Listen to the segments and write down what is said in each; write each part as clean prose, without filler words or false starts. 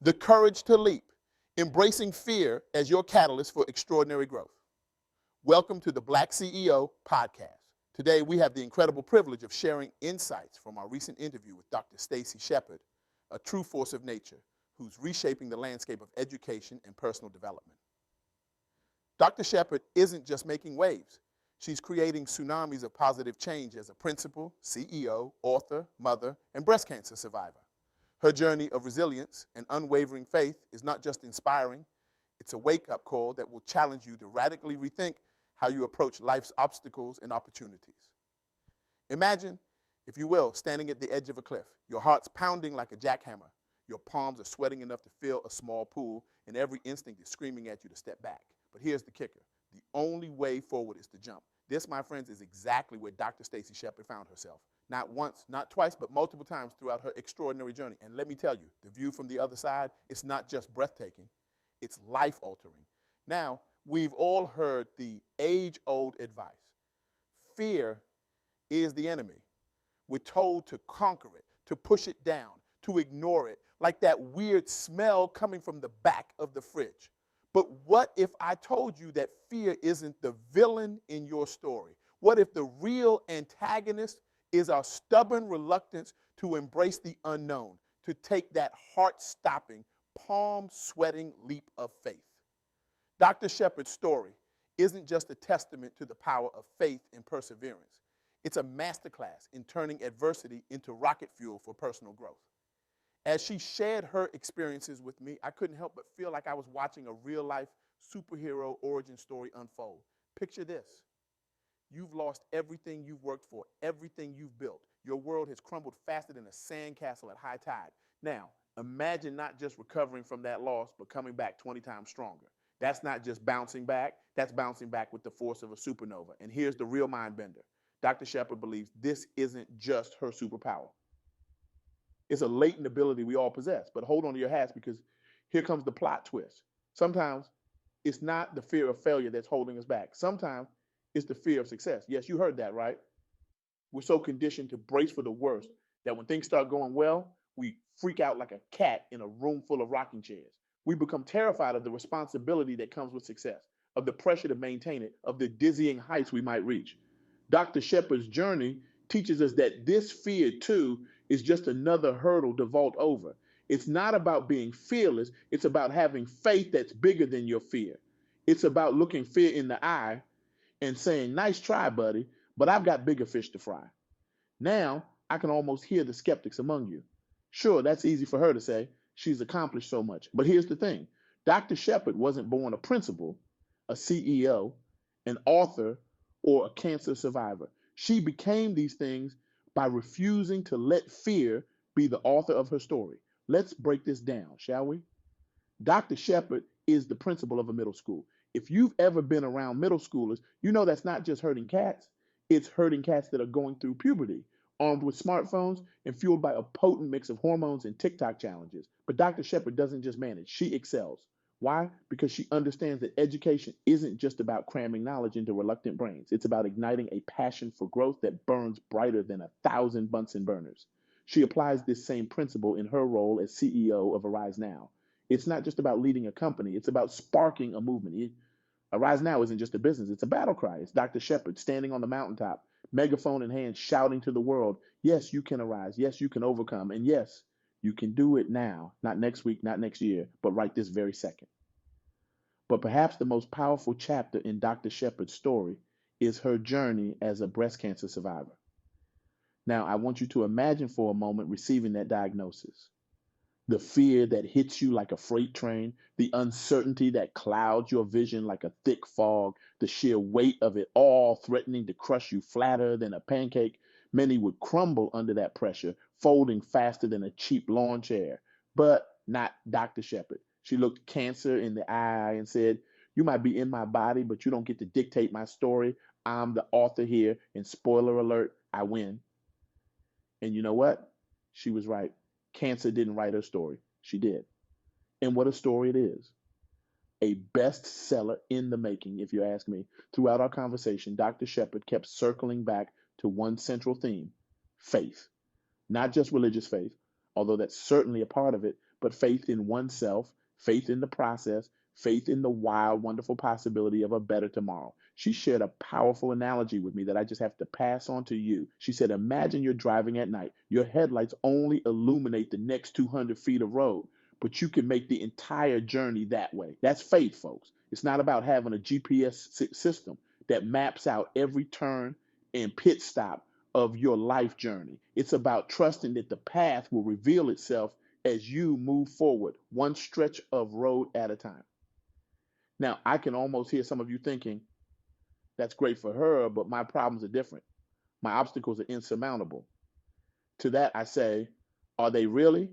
The courage to leap, embracing fear as your catalyst for extraordinary growth. Welcome to the Black CEO Podcast. Today, we have the incredible privilege of sharing insights from our recent interview with Dr. Stacy Shepard, a true force of nature who's reshaping the landscape of education and personal development. Dr. Shepard isn't just making waves. She's creating tsunamis of positive change as a principal, CEO, author, mother, and breast cancer survivor. Her journey of resilience and unwavering faith is not just inspiring, it's a wake-up call that will challenge you to radically rethink how you approach life's obstacles and opportunities. Imagine, if you will, standing at the edge of a cliff. Your heart's pounding like a jackhammer. Your palms are sweating enough to fill a small pool, and every instinct is screaming at you to step back. But here's the kicker. The only way forward is to jump. This, my friends, is exactly where Dr. Stacy Shepard found herself. Not once, not twice, but multiple times throughout her extraordinary journey. And let me tell you, the view from the other side, it's not just breathtaking, it's life-altering. Now, we've all heard the age-old advice. Fear is the enemy. We're told to conquer it, to push it down, to ignore it, like that weird smell coming from the back of the fridge. But what if I told you that fear isn't the villain in your story? What if the real antagonist is our stubborn reluctance to embrace the unknown, to take that heart-stopping, palm-sweating leap of faith? Dr. Shepard's story isn't just a testament to the power of faith and perseverance. It's a masterclass in turning adversity into rocket fuel for personal growth. As she shared her experiences with me, I couldn't help but feel like I was watching a real-life superhero origin story unfold. Picture this. You've lost everything you've worked for, everything you've built. Your world has crumbled faster than a sandcastle at high tide. Now, imagine not just recovering from that loss, but coming back 20 times stronger. That's not just bouncing back, that's bouncing back with the force of a supernova. And here's the real mind bender. Dr. Shepard believes this isn't just her superpower. It's a latent ability we all possess. But hold on to your hats, because here comes the plot twist. Sometimes it's not the fear of failure that's holding us back. Sometimes it's the fear of success. Yes, you heard that, right? We're so conditioned to brace for the worst that when things start going well, we freak out like a cat in a room full of rocking chairs. We become terrified of the responsibility that comes with success, of the pressure to maintain it, of the dizzying heights we might reach. Dr. Shepard's journey teaches us that this fear, too, is just another hurdle to vault over. It's not about being fearless. It's about having faith that's bigger than your fear. It's about looking fear in the eye and saying, nice try, buddy, but I've got bigger fish to fry. Now, I can almost hear the skeptics among you. Sure, that's easy for her to say. She's accomplished so much. But here's the thing. Dr. Shepard wasn't born a principal, a CEO, an author, or a cancer survivor. She became these things by refusing to let fear be the author of her story. Let's break this down, shall we? Dr. Shepard is the principal of a middle school. If you've ever been around middle schoolers, you know that's not just herding cats. It's herding cats that are going through puberty, armed with smartphones and fueled by a potent mix of hormones and TikTok challenges. But Dr. Shepard doesn't just manage, she excels. Why? Because she understands that education isn't just about cramming knowledge into reluctant brains. It's about igniting a passion for growth that burns brighter than 1,000 Bunsen burners. She applies this same principle in her role as CEO of Arise Now. It's not just about leading a company. It's about sparking a movement. Arise Now isn't just a business. It's a battle cry. It's Dr. Shepard standing on the mountaintop, megaphone in hand, shouting to the world, yes, you can arise. Yes, you can overcome. And yes, you can do it now, not next week, not next year, but right this very second. But perhaps the most powerful chapter in Dr. Shepard's story is her journey as a breast cancer survivor. Now, I want you to imagine for a moment receiving that diagnosis. The fear that hits you like a freight train, the uncertainty that clouds your vision like a thick fog, the sheer weight of it all threatening to crush you flatter than a pancake. Many would crumble under that pressure, folding faster than a cheap lawn chair. But not Dr. Shepard. She looked cancer in the eye and said, you might be in my body, but you don't get to dictate my story. I'm the author here, and spoiler alert, I win. And you know what? She was right. Cancer didn't write her story. She did. And what a story it is. A bestseller in the making, if you ask me. Throughout our conversation, Dr. Shepard kept circling back to one central theme, faith. Not just religious faith, although that's certainly a part of it, but faith in oneself, faith in the process, faith in the wild, wonderful possibility of a better tomorrow. She shared a powerful analogy with me that I just have to pass on to you. She said, imagine you're driving at night. Your headlights only illuminate the next 200 feet of road, but you can make the entire journey that way. That's faith, folks. It's not about having a GPS system that maps out every turn and pit stop of your life journey. It's about trusting that the path will reveal itself as you move forward, one stretch of road at a time. Now, I can almost hear some of you thinking, that's great for her, but my problems are different. My obstacles are insurmountable. To that, I say, are they really?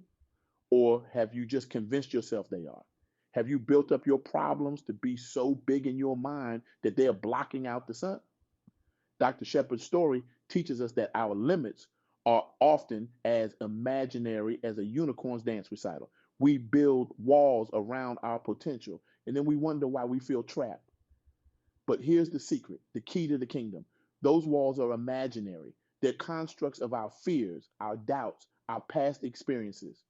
Or have you just convinced yourself they are? Have you built up your problems to be so big in your mind that they're blocking out the sun? Dr. Shepard's story teaches us that our limits are often as imaginary as a unicorn's dance recital. We build walls around our potential, and then we wonder why we feel trapped. But here's the secret, the key to the kingdom. Those walls are imaginary. They're constructs of our fears, our doubts, our past experiences.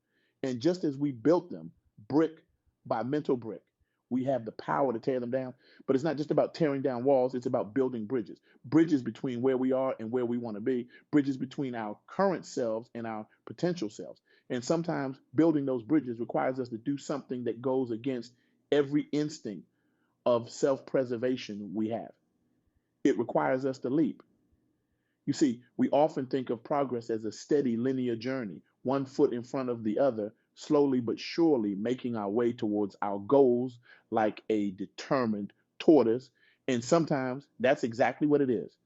And just as we built them, brick by mental brick, we have the power to tear them down. But it's not just about tearing down walls, it's about building bridges. Bridges between where we are and where we want to be, bridges between our current selves and our potential selves. And sometimes building those bridges requires us to do something that goes against every instinct of self-preservation we have. It requires us to leap. You see, we often think of progress as a steady linear journey, one foot in front of the other, slowly but surely making our way towards our goals like a determined tortoise. And sometimes that's exactly what it is.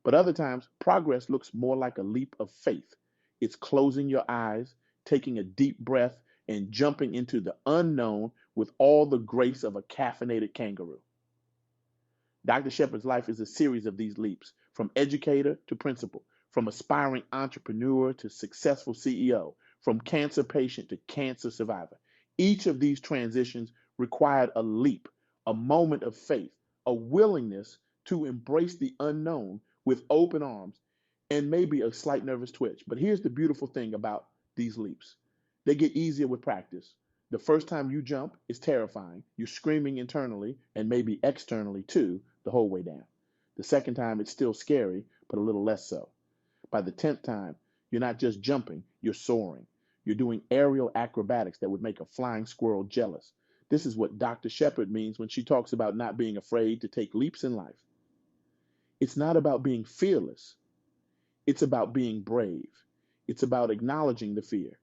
But other times, progress looks more like a leap of faith. It's closing your eyes, taking a deep breath, and jumping into the unknown with all the grace of a caffeinated kangaroo. Dr. Shepard's life is a series of these leaps, from educator to principal, from aspiring entrepreneur to successful CEO, from cancer patient to cancer survivor. Each of these transitions required a leap, a moment of faith, a willingness to embrace the unknown with open arms, and maybe a slight nervous twitch. But here's the beautiful thing about these leaps. They get easier with practice. The first time you jump is terrifying. You're screaming internally and maybe externally too the whole way down. The second time it's still scary, but a little less so. By the 10th time, you're not just jumping, you're soaring. You're doing aerial acrobatics that would make a flying squirrel jealous. This is what Dr. Shepard means when she talks about not being afraid to take leaps in life. It's not about being fearless. It's about being brave. It's about acknowledging the fear,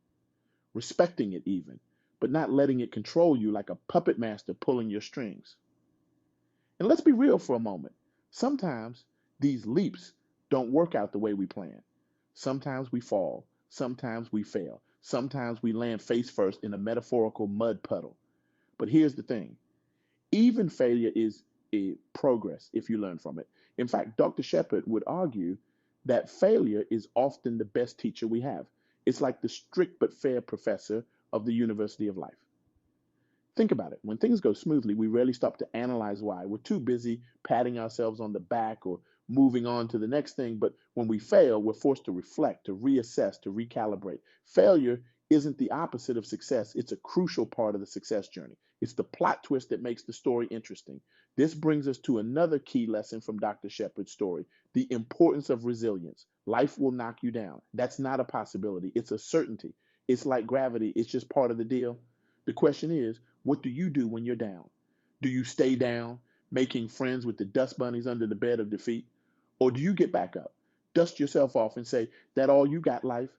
respecting it even, but not letting it control you like a puppet master pulling your strings. And let's be real for a moment. Sometimes these leaps don't work out the way we plan. Sometimes we fall. Sometimes we fail. Sometimes we land face first in a metaphorical mud puddle. But here's the thing. Even failure is a progress if you learn from it. In fact, Dr. Shepard would argue that failure is often the best teacher we have. It's like the strict but fair professor of the University of Life. Think about it. When things go smoothly, we rarely stop to analyze why. We're too busy patting ourselves on the back or moving on to the next thing. But when we fail, we're forced to reflect, to reassess, to recalibrate. Failure isn't the opposite of success. It's a crucial part of the success journey. It's the plot twist that makes the story interesting. This brings us to another key lesson from Dr. Shepard's story, the importance of resilience. Life will knock you down. That's not a possibility. It's a certainty. It's like gravity. It's just part of the deal. The question is, what do you do when you're down? Do you stay down, making friends with the dust bunnies under the bed of defeat? Or do you get back up, dust yourself off and say, that all you got, life?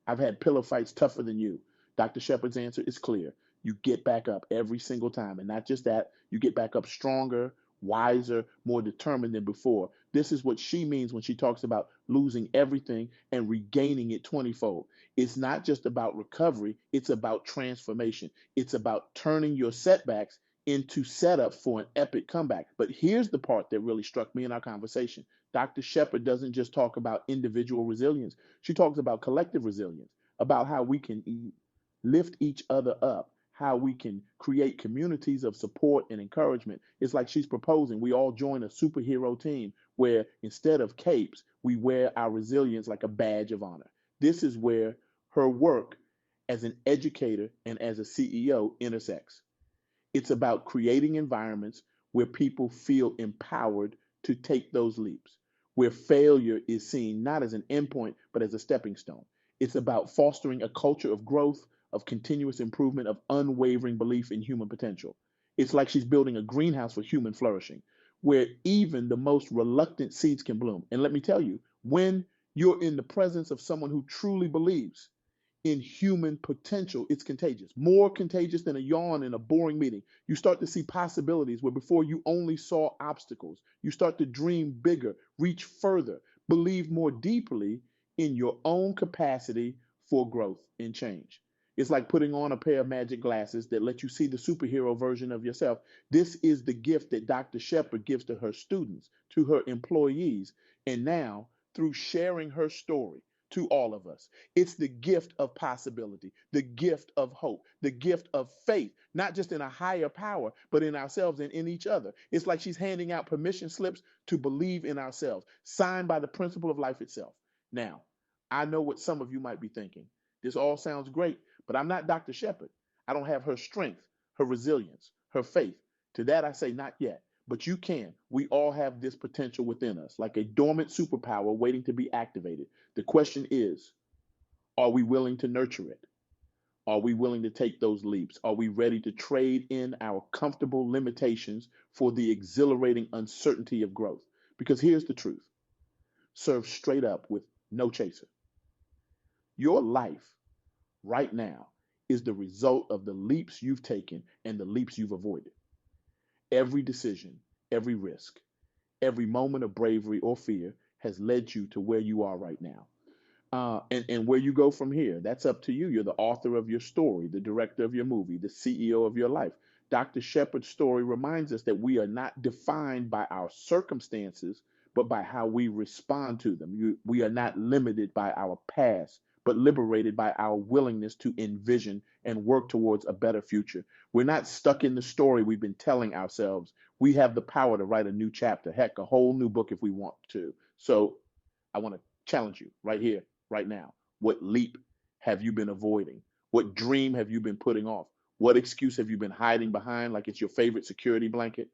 I've had pillow fights tougher than you. Dr. Shepard's answer is clear. You get back up every single time. And not just that, you get back up stronger, wiser, more determined than before. This is what she means when she talks about losing everything and regaining it 20-fold. It's not just about recovery, it's about transformation. It's about turning your setbacks into setup for an epic comeback. But here's the part that really struck me in our conversation. Dr. Shepard doesn't just talk about individual resilience. She talks about collective resilience, about how we can lift each other up, how we can create communities of support and encouragement. It's like she's proposing we all join a superhero team where instead of capes, we wear our resilience like a badge of honor. This is where her work as an educator and as a CEO intersects. It's about creating environments where people feel empowered to take those leaps, where failure is seen not as an endpoint, but as a stepping stone. It's about fostering a culture of growth, of continuous improvement, of unwavering belief in human potential. It's like she's building a greenhouse for human flourishing, where even the most reluctant seeds can bloom. And let me tell you, when you're in the presence of someone who truly believes in human potential, it's contagious. More contagious than a yawn in a boring meeting. You start to see possibilities where before you only saw obstacles. You start to dream bigger, reach further, believe more deeply in your own capacity for growth and change. It's like putting on a pair of magic glasses that let you see the superhero version of yourself. This is the gift that Dr. Shepard gives to her students, to her employees, and now through sharing her story to all of us. It's the gift of possibility, the gift of hope, the gift of faith, not just in a higher power, but in ourselves and in each other. It's like she's handing out permission slips to believe in ourselves, signed by the principle of life itself. Now, I know what some of you might be thinking. This all sounds great, but I'm not Dr. Shepard. I don't have her strength, her resilience, her faith. To that I say, not yet. But you can. We all have this potential within us, like a dormant superpower waiting to be activated. The question is, are we willing to nurture it? Are we willing to take those leaps? Are we ready to trade in our comfortable limitations for the exhilarating uncertainty of growth? Because here's the truth, serve straight up with no chaser. Your life right now is the result of the leaps you've taken and the leaps you've avoided. Every decision, every risk, every moment of bravery or fear has led you to where you are right now. And where you go from here, that's up to you. You're the author of your story, the director of your movie, the CEO of your life. Dr. Shepard's story reminds us that we are not defined by our circumstances, but by how we respond to them. We are not limited by our past, but liberated by our willingness to envision and work towards a better future. We're not stuck in the story we've been telling ourselves. We have the power to write a new chapter, heck, a whole new book if we want to. So I want to challenge you right here, right now. What leap have you been avoiding? What dream have you been putting off? What excuse have you been hiding behind like it's your favorite security blanket?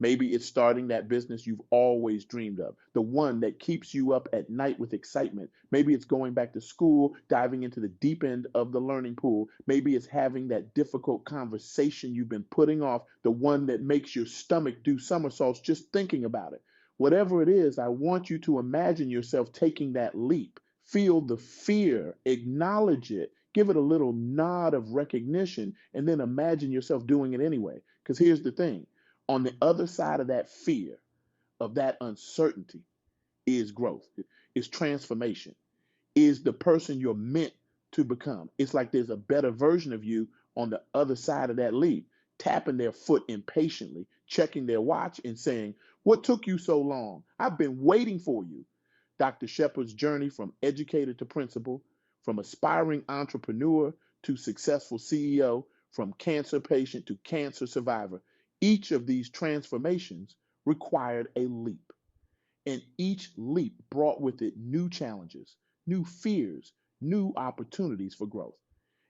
Maybe it's starting that business you've always dreamed of, the one that keeps you up at night with excitement. Maybe it's going back to school, diving into the deep end of the learning pool. Maybe it's having that difficult conversation you've been putting off, the one that makes your stomach do somersaults just thinking about it. Whatever it is, I want you to imagine yourself taking that leap. Feel the fear, acknowledge it, give it a little nod of recognition, and then imagine yourself doing it anyway. Because here's the thing, on the other side of that fear, of that uncertainty, is growth, is transformation, is the person you're meant to become. It's like there's a better version of you on the other side of that leap, tapping their foot impatiently, checking their watch and saying, "What took you so long? I've been waiting for you." Dr. Shepard's journey from educator to principal, from aspiring entrepreneur to successful CEO, from cancer patient to cancer survivor, each of these transformations required a leap. And each leap brought with it new challenges, new fears, new opportunities for growth.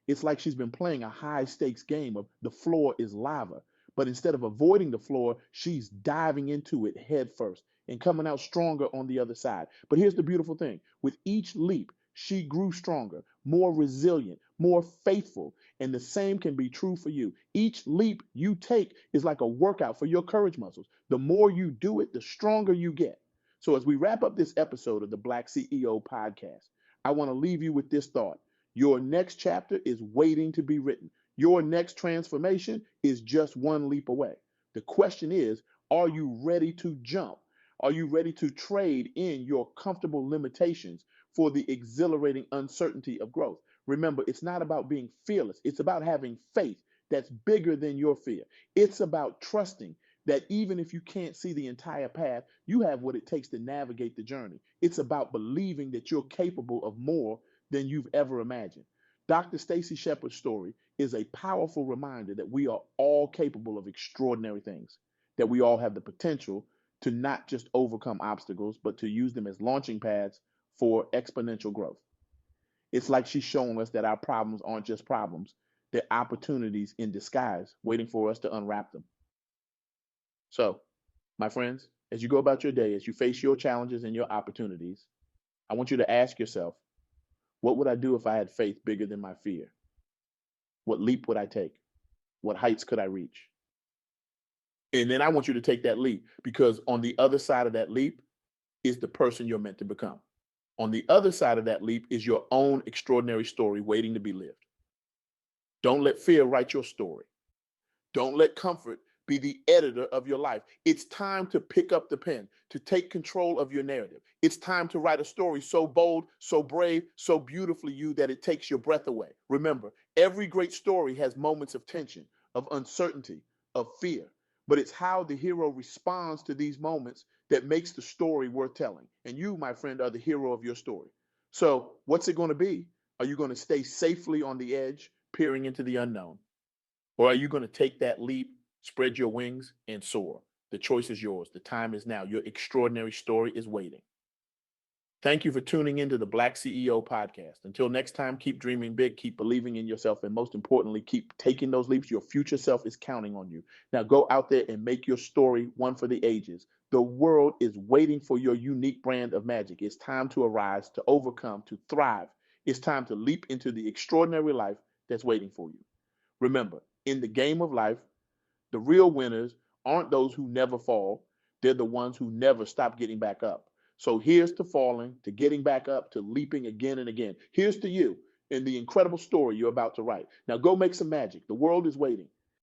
It's like she's been playing a high stakes game of the floor is lava, but instead of avoiding the floor, she's diving into it head first and coming out stronger on the other side. But here's the beautiful thing, with each leap, she grew stronger, more resilient, more faithful. And the same can be true for you. Each leap you take is like a workout for your courage muscles. The more you do it, the stronger you get. So as we wrap up this episode of the Black CEO Podcast, I want to leave you with this thought. Your next chapter is waiting to be written. Your next transformation is just one leap away. The question is, are you ready to jump? Are you ready to trade in your comfortable limitations for the exhilarating uncertainty of growth? Remember, it's not about being fearless. It's about having faith that's bigger than your fear. It's about trusting that even if you can't see the entire path, you have what it takes to navigate the journey. It's about believing that you're capable of more than you've ever imagined. Dr. Stacy Shepard's story is a powerful reminder that we are all capable of extraordinary things, that we all have the potential to not just overcome obstacles, but to use them as launching pads for exponential growth. It's like she's showing us that our problems aren't just problems, they're opportunities in disguise waiting for us to unwrap them. So, my friends, as you go about your day, as you face your challenges and your opportunities, I want you to ask yourself, what would I do if I had faith bigger than my fear? What leap would I take? What heights could I reach? And then I want you to take that leap, because on the other side of that leap is the person you're meant to become. On the other side of that leap is your own extraordinary story waiting to be lived. Don't let fear write your story. Don't let comfort be the editor of your life. It's time to pick up the pen, to take control of your narrative. It's time to write a story so bold, so brave, so beautifully you that it takes your breath away. Remember, every great story has moments of tension, of uncertainty, of fear. But it's how the hero responds to these moments that makes the story worth telling. And you, my friend, are the hero of your story. So what's it going to be? Are you going to stay safely on the edge, peering into the unknown? Or are you going to take that leap, spread your wings, and soar? The choice is yours. The time is now. Your extraordinary story is waiting. Thank you for tuning into the Black CEO Podcast. Until next time, keep dreaming big, keep believing in yourself, and most importantly, keep taking those leaps. Your future self is counting on you. Now go out there and make your story one for the ages. The world is waiting for your unique brand of magic. It's time to arise, to overcome, to thrive. It's time to leap into the extraordinary life that's waiting for you. Remember, in the game of life, the real winners aren't those who never fall. They're the ones who never stop getting back up. So here's to falling, to getting back up, to leaping again and again. Here's to you and the incredible story you're about to write. Now go make some magic. The world is waiting.